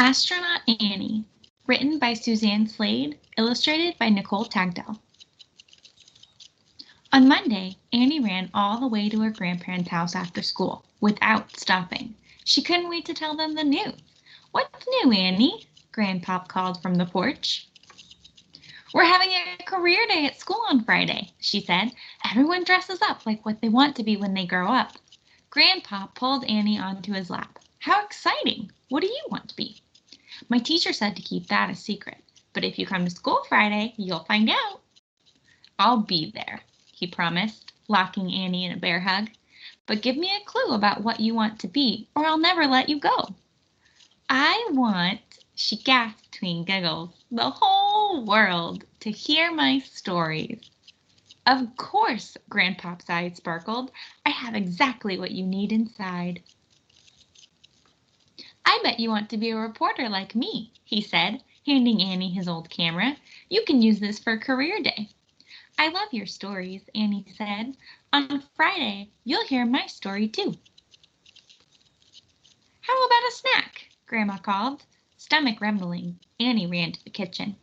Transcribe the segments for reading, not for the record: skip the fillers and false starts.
Astronaut Annie, written by Suzanne Slade, illustrated by Nicole Tagdell. On Monday, Annie ran all the way to her grandparents' house after school, without stopping. She couldn't wait to tell them the news. "What's new, Annie?" Grandpop called from the porch. "We're having a career day at school on Friday," she said. "Everyone dresses up like what they want to be when they grow up." Grandpop pulled Annie onto his lap. "How exciting! What do you want to be?" "My teacher said to keep that a secret, but if you come to school Friday, you'll find out." "I'll be there," he promised, locking Annie in a bear hug. "But give me a clue about what you want to be, or I'll never let you go." "I want," she gasped between giggles, "the whole world to hear my stories." "Of course," Grandpop's eyes sparkled. "I have exactly what you need inside." "I bet you want to be a reporter like me," he said, handing Annie his old camera. "You can use this for career day." "I love your stories," Annie said. "On Friday, you'll hear my story too." "How about a snack?" Grandma called. Stomach rumbling, Annie ran to the kitchen.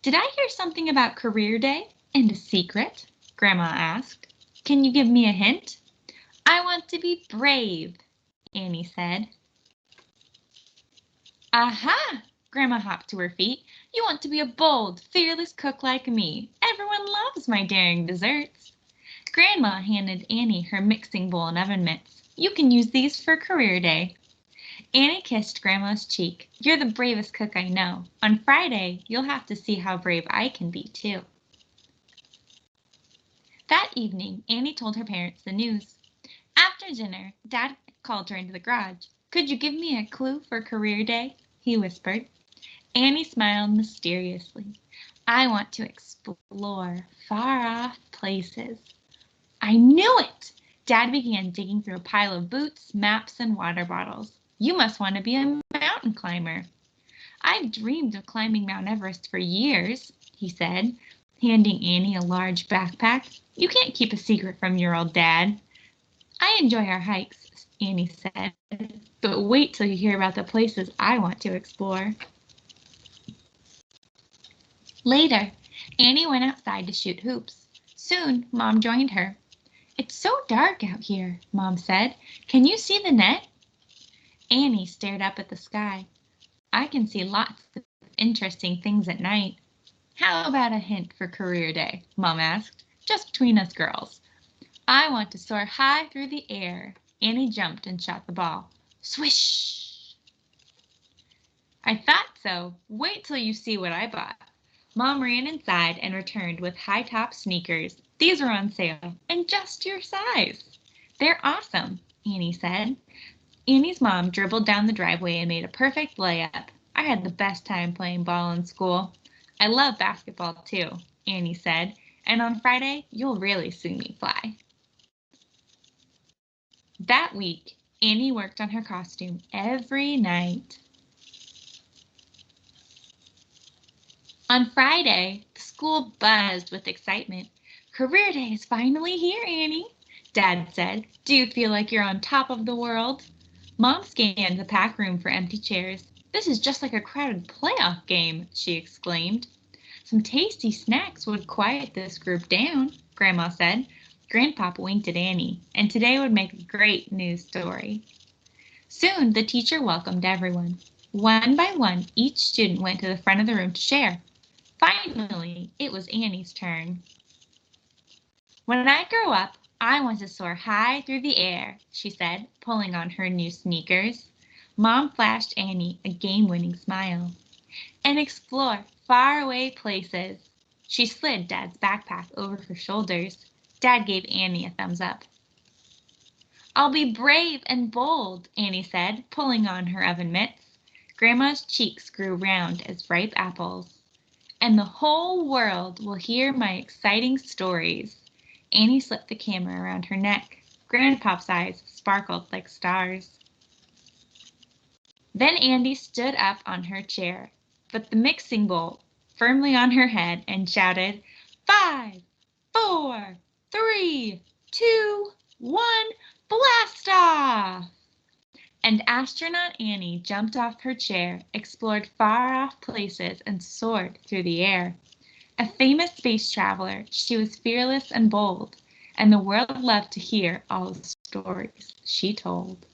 "Did I hear something about career day and a secret?" Grandma asked. "Can you give me a hint?" "I want to be brave," Annie said. "Aha!" Grandma hopped to her feet. "You want to be a bold, fearless cook like me. Everyone loves my daring desserts." Grandma handed Annie her mixing bowl and oven mitts. "You can use these for career day." Annie kissed Grandma's cheek. "You're the bravest cook I know. On Friday, you'll have to see how brave I can be, too." That evening, Annie told her parents the news. After dinner, Dad called her into the garage. "Could you give me a clue for career day?" he whispered. Annie smiled mysteriously. "I want to explore far-off places." "I knew it!" Dad began digging through a pile of boots, maps, and water bottles. "You must want to be a mountain climber." "I've dreamed of climbing Mount Everest for years," he said, handing Annie a large backpack. "You can't keep a secret from your old dad." "I enjoy our hikes," Annie said, "but wait till you hear about the places I want to explore." Later, Annie went outside to shoot hoops. Soon, Mom joined her. "It's so dark out here," Mom said. "Can you see the net?" Annie stared up at the sky. "I can see lots of interesting things at night." "How about a hint for career day?" Mom asked. "Just between us girls." "I want to soar high through the air." Annie jumped and shot the ball. Swish! "I thought so. Wait till you see what I bought." Mom ran inside and returned with high-top sneakers. "These are on sale and just your size." "They're awesome," Annie said. Annie's mom dribbled down the driveway and made a perfect layup. "I had the best time playing ball in school." "I love basketball too," Annie said. "And on Friday, you'll really see me fly." That week, Annie worked on her costume every night. On Friday, the school buzzed with excitement. "Career day is finally here, Annie," Dad said. "Do you feel like you're on top of the world?" Mom scanned the packed room for empty chairs. "This is just like a crowded playoff game," she exclaimed. "Some tasty snacks would quiet this group down," Grandma said. Grandpop winked at Annie, and today would make a great news story. Soon, the teacher welcomed everyone. One by one, each student went to the front of the room to share. Finally, it was Annie's turn. "When I grow up, I want to soar high through the air," she said, pulling on her new sneakers. Mom flashed Annie a game-winning smile. "And explore faraway places." She slid Dad's backpack over her shoulders. Dad gave Annie a thumbs up. "I'll be brave and bold," Annie said, pulling on her oven mitts. Grandma's cheeks grew round as ripe apples. "And the whole world will hear my exciting stories." Annie slipped the camera around her neck. Grandpop's eyes sparkled like stars. Then Annie stood up on her chair, put the mixing bowl firmly on her head, and shouted, 5, 4, 3, 2, 1, blast off! And Astronaut Annie jumped off her chair, explored far-off places, and soared through the air. A famous space traveler, she was fearless and bold, and the world loved to hear all the stories she told.